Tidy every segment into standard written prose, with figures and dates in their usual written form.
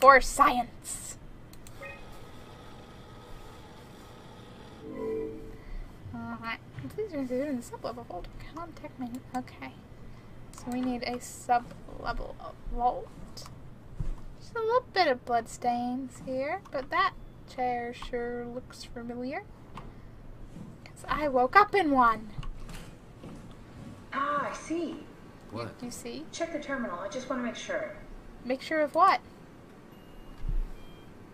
for science. Alright. Please consider the sub-level vault. Contact menu. Okay. So we need a sub-level vault. Just a little bit of blood stains here, but that chair sure looks familiar. Because I woke up in one. Ah, I see. What? Do you see? Check the terminal. I just want to make sure. Make sure of what?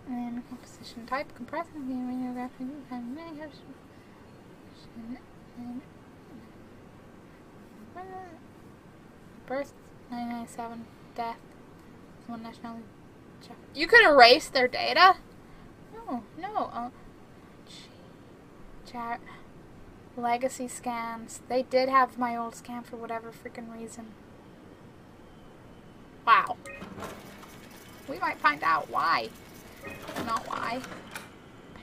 And composition type, compressing, radiographic, birth 997, death, one nationality. You could erase their data? No. Chat. Legacy scans. They did have my old scan for whatever freaking reason. Wow. We might find out why. Not why.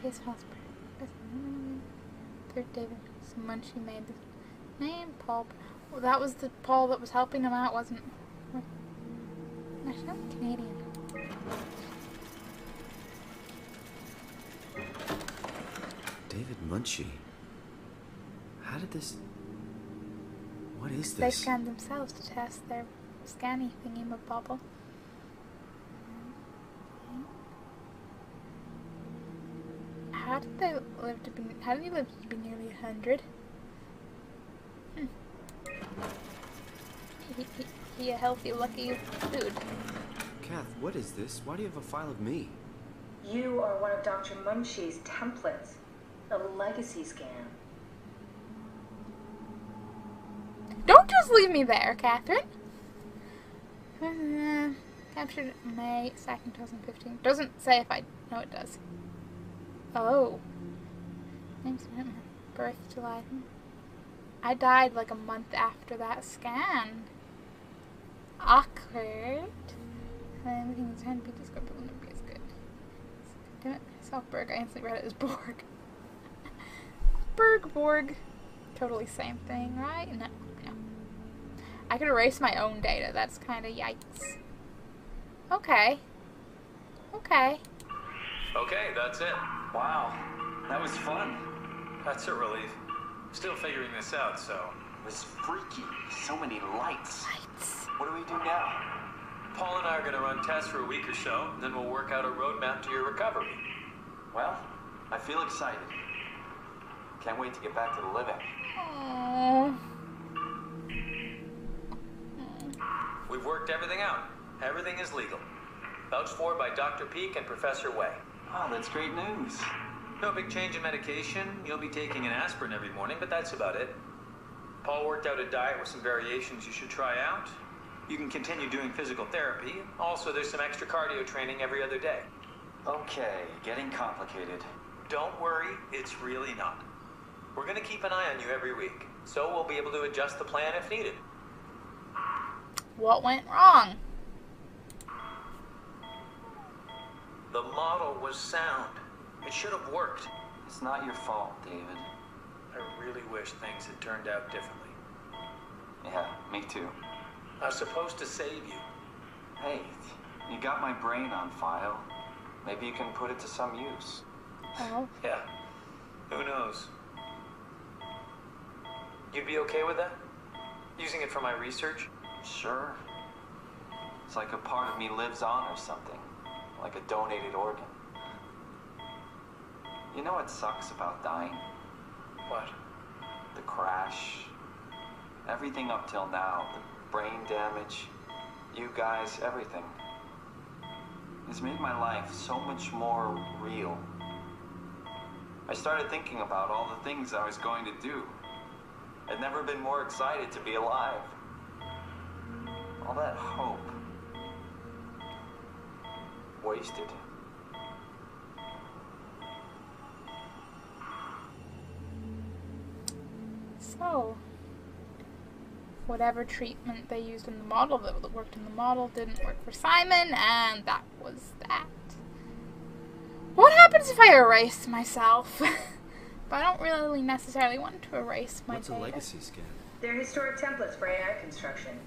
Pace Hospital. Third David. Munchie made the name. Paul. Well, that was the Paul that was helping him out, wasn't it? National Canadian. David Munchie. How did this... What is They this? scanned themselves to test their scanny thingy-mabobble. How did he live to be nearly 100? He a healthy, lucky dude. Kath, what is this? Why do you have a file of me? You are one of Dr. Munchie's templates. A legacy scan. Don't just leave me there, Catherine. Captured May 2nd, 2015. Doesn't say if I... No, it does. Oh. Name's birth July. I died like a month after that scan. Awkward. Everything is trying to be described, but nobody is good. Damn it, Selfberg. I instantly read it as Borg. Borg. Totally same thing, right? No. I could erase my own data. That's kind of yikes. Okay, that's it. Wow, that was fun. That's a relief. Still figuring this out, so... It was freaky. So many lights. What do we do now? Paul and I are going to run tests for a week or so, and then we'll work out a roadmap to your recovery. Well, I feel excited. Can't wait to get back to the living. Aww. We've worked everything out. Everything is legal. Vouched for by Dr. Peak and Professor Way. Oh, that's great news. No big change in medication. You'll be taking an aspirin every morning, but that's about it. Paul worked out a diet with some variations you should try out. You can continue doing physical therapy. Also, there's some extra cardio training every other day. Okay, getting complicated. Don't worry, it's really not. We're going to keep an eye on you every week, so we'll be able to adjust the plan if needed. What went wrong? The model was sound. It should have worked. It's not your fault, David. I really wish things had turned out differently. Yeah, me too. I was supposed to save you. Hey, you got my brain on file. Maybe you can put it to some use. Oh. Yeah, who knows? You'd be okay with that? Using it for my research? Sure. It's like a part of me lives on or something. Like a donated organ. You know what sucks about dying? What? The crash. Everything up till now. The brain damage. You guys, everything. It's made my life so much more real. I started thinking about all the things I was going to do. I'd never been more excited to be alive. All that hope. Wasted. So, whatever treatment they used in the model that worked in the model didn't work for Simon, and that was that. What happens if I erase myself? But I don't really necessarily want to erase my What's data. a legacy scan? They're historic templates for AI construction.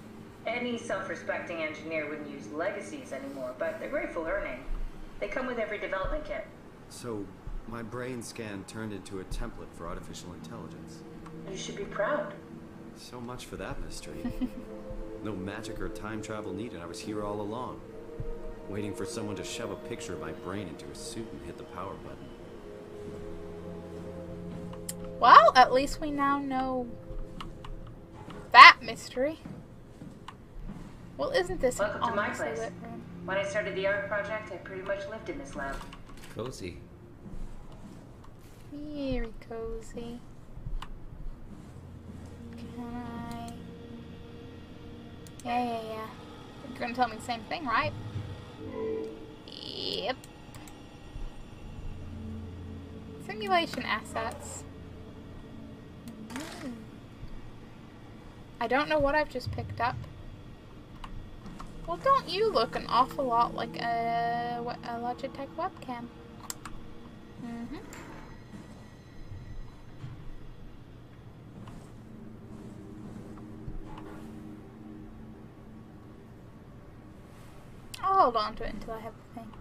Any self-respecting engineer wouldn't use legacies anymore, but they're great for learning. They come with every development kit. So, my brain scan turned into a template for artificial intelligence. You should be proud. So much for that mystery. No magic or time travel needed. I was here all along, waiting for someone to shove a picture of my brain into a suit and hit the power button. Well, at least we now know that mystery. Well, isn't this an Welcome to my honestly place. lit room? When I started the art project, I pretty much lived in this lab. Cozy. Very cozy. Can I? Yeah. You're gonna tell me the same thing, right? Yep. Simulation assets. I don't know what I've just picked up. Well, don't you look an awful lot like a Logitech webcam? Mm-hmm. I'll hold on to it until I have the thing.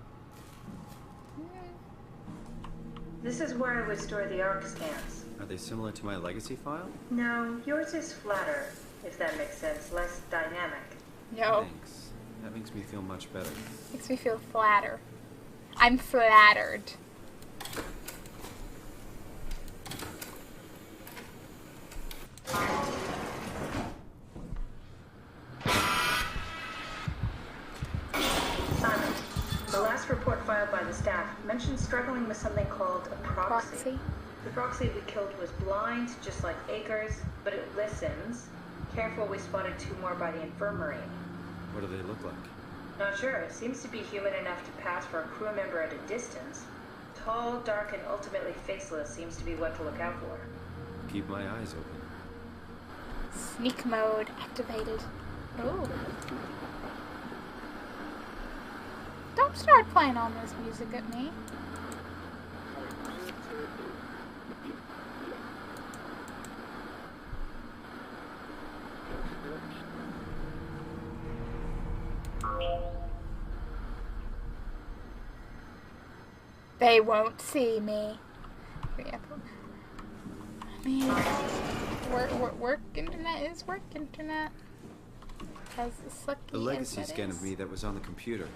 This is where I would store the ARC scans. Are they similar to my legacy file? No, yours is flatter, if that makes sense, less dynamic. No. Thanks. That makes me feel much better. Makes me feel flatter. I'm flattered. Simon, the last report filed by the staff mentioned struggling with something called a proxy. The proxy we killed was blind, just like Akers, but it listens. Careful, we spotted 2 more by the infirmary. What do they look like? Not sure. It seems to be human enough to pass for a crew member at a distance. Tall, dark, and ultimately faceless seems to be what to look out for. Keep my eyes open. Sneak mode activated. Ooh. Don't start playing all this music at me. They won't see me. Yeah. I mean, work internet is work internet. As sucky The legacy as it scan is. of me that was on the computer.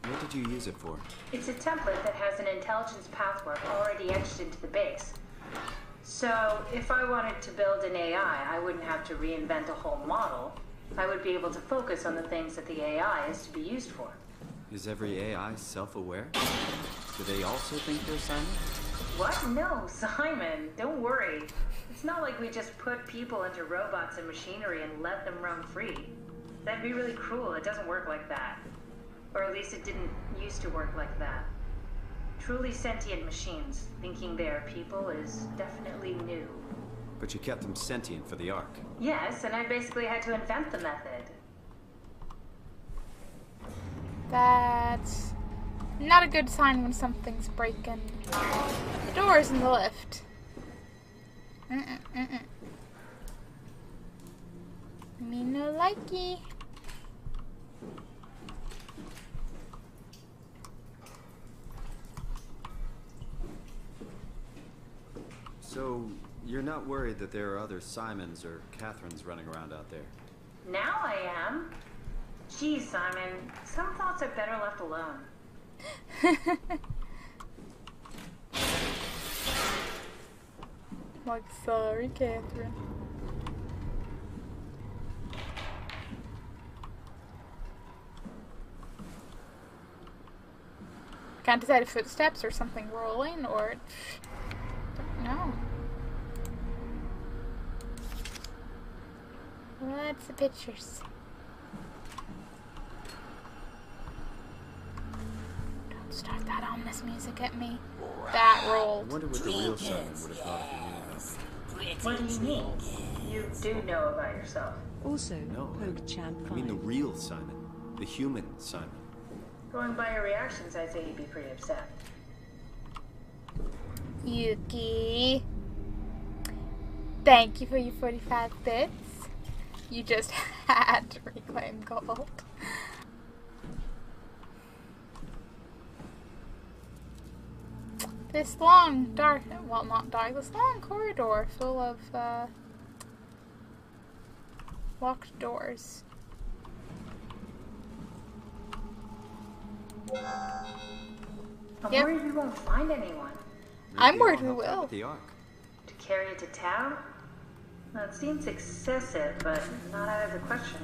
What did you use it for? It's a template that has an intelligence pathwork already etched into the base. So, if I wanted to build an AI, I wouldn't have to reinvent a whole model. I would be able to focus on the things that the AI is to be used for. Is every AI self-aware? Do they also think they're Simon? What? No, Simon, don't worry. It's not like we just put people into robots and machinery and let them roam free. That'd be really cruel. It doesn't work like that. Or at least it didn't used to work like that. Truly sentient machines thinking they are people is definitely new. But you kept them sentient for the Ark. Yes, and I basically had to invent the method. That's not a good sign when something's breaking. The door's in the lift. Me no likey. So, you're not worried that there are other Simons or Catherines running around out there? Now I am. Geez, Simon, some thoughts are better left alone. Like, sorry, Catherine. Can't decide if footsteps or something rolling or... don't know. What's the pictures? Don't start that ominous music at me. That I rolled. wonder what the real Simon would have thought if he knew about me. What do you mean? You do know about yourself. Also, No, PokeChamp I mean the 5. real Simon. The human Simon. Going by your reactions, I'd say you'd be pretty upset. Yuki. Thank you for your 45 bits. You just had to reclaim gold. This long, dark, well not dark, this long corridor full of locked doors. I'm Yep. worried we won't find anyone. I'm worried we I'll help out will. with the Ark. To carry it to town? Well, it seems excessive, but not out of the question.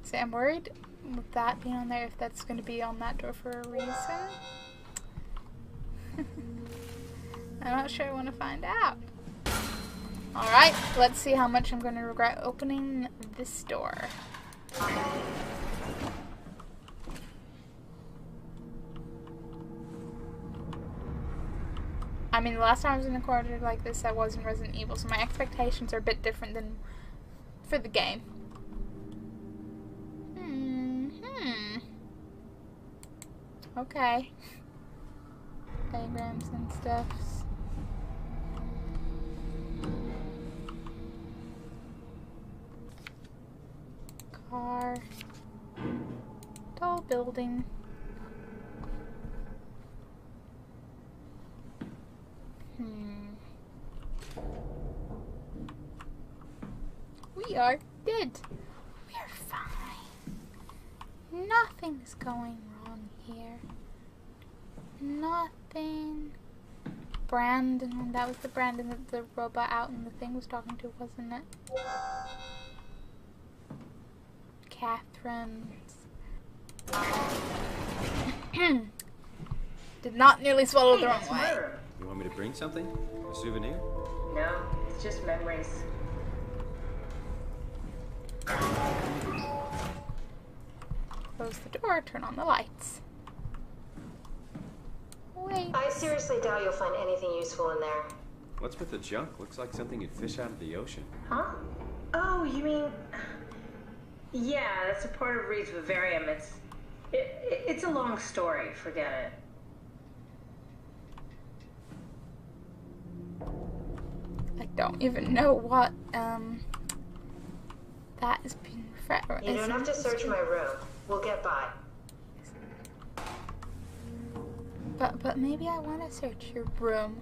See, I'm worried with that being on there, if that's going to be on that door for a reason. I'm not sure I want to find out. Alright, let's see how much I'm going to regret opening this door. I mean, the last time I was in a corridor like this, I was in Resident Evil, so my expectations are a bit different than for the game. Okay. Diagrams and stuffs. Car. Tall building. We are good. We are fine. Nothing's going wrong here. Nothing. Brandon, that was the Brandon that the robot out in the thing was talking to, wasn't it? Catherine's. Did not nearly swallow the wrong that's way. murder. You want me to bring something? A souvenir? No, it's just memories. Close the door, turn on the lights. Wait. I seriously doubt you'll find anything useful in there. What's with the junk? Looks like something you'd fish out of the ocean. Huh? Oh, you mean... Yeah, that's a part of Reed's vivarium. It's a long story. Forget it. I don't even know what that is being referred to. You don't have to search my room. We'll get by. But maybe I want to search your room.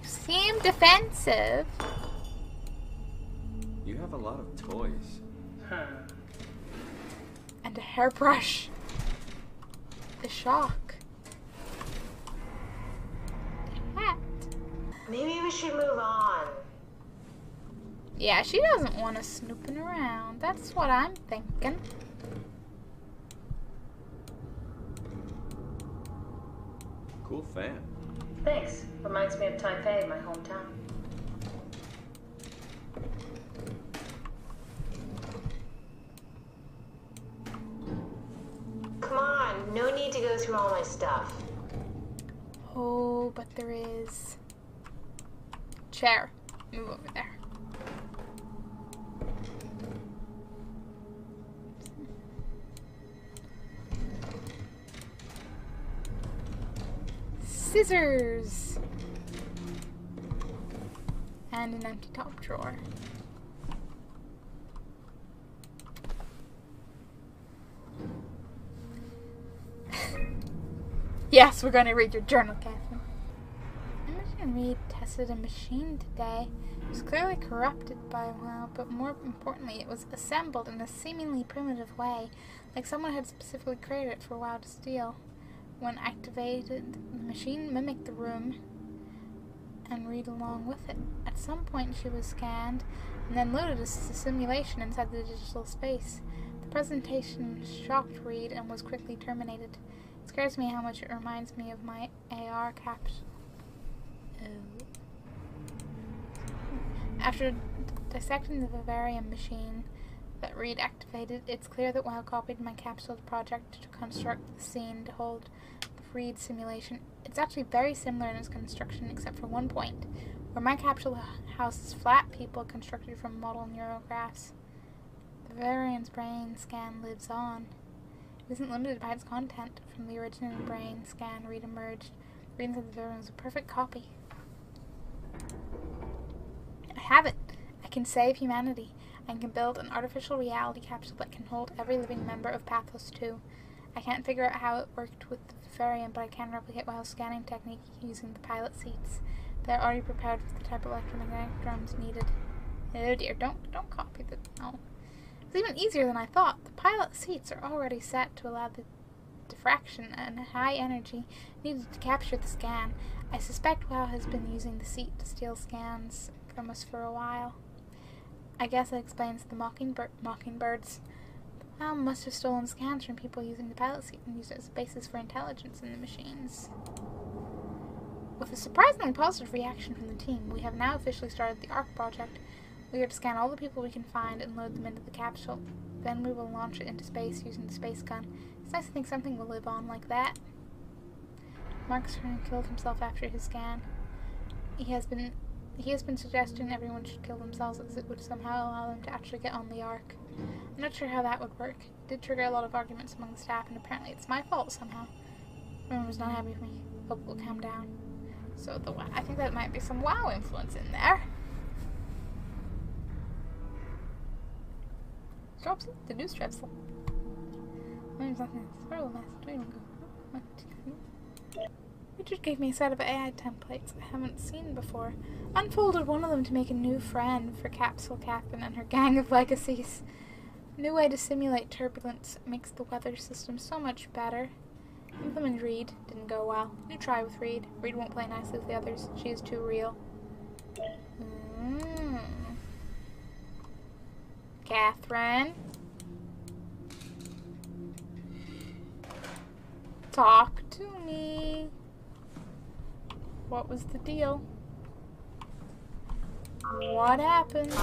You seem defensive. You have a lot of toys. And a hairbrush. The shock. The hat. Maybe we should move on. Yeah, she doesn't want us snooping around. That's what I'm thinking. Cool fan. Thanks. Reminds me of Taipei, my hometown. Come on, no need to go through all my stuff. Oh, but there is. Chair. Move over there. Scissors. And an empty top drawer. Yes, we're going to read your journal, Catherine. Imogen Reed tested a machine today. It was clearly corrupted by WoW, but more importantly, it was assembled in a seemingly primitive way, like someone had specifically created it for WoW to steal. When activated, the machine mimicked the room and Reed along with it. At some point, she was scanned and then loaded as a simulation inside the digital space. The presentation shocked Reed and was quickly terminated. It scares me how much it reminds me of my AR capsule. After dissecting the vivarium machine that Reed activated, it's clear that WoW copied my capsule project to construct the scene to hold the Reed simulation. It's actually very similar in its construction, except for one point, where my capsule houses flat people constructed from model neurographs. The vivarium's brain scan lives on. It isn't limited by its content. From the original brain scan Reed emerged. Reed inside the vivarium was a perfect copy. have it! I can save humanity. I can build an artificial reality capsule that can hold every living member of Pathos 2. I can't figure out how it worked with the Vivarium, but I can replicate Wild's scanning technique using the pilot seats. They're already prepared with the type of electromagnetic drums needed. Oh dear, don't copy the... No. It's even easier than I thought. The pilot seats are already set to allow the diffraction and high energy needed to capture the scan. I suspect WoW has been using the seat to steal scans from us for a while. I guess that explains the mockingbirds. WoW must have stolen scans from people using the pilot seat and used it as a basis for intelligence in the machines. With a surprisingly positive reaction from the team, we have now officially started the ARC project. We are to scan all the people we can find and load them into the capsule. Then we will launch it into space using the space gun. It's nice to think something will live on like that. Marcus killed himself after his scan. He has been suggesting everyone should kill themselves as it would somehow allow them to actually get on the ARC. I'm not sure how that would work. It did trigger a lot of arguments among the staff, and apparently it's my fault somehow. Everyone was not happy with me. Hope it will calm down. So I think that might be some WoW influence in there. Drops the news Strepsil. Richard gave me a set of AI templates I haven't seen before. Unfolded one of them to make a new friend for Capsule Captain and her gang of legacies. New way to simulate turbulence makes the weather system so much better. Implement Reed. Didn't go well. New try with Reed. Reed won't play nicely with the others. She is too real. Catherine? Talk to me. What was the deal? What happened?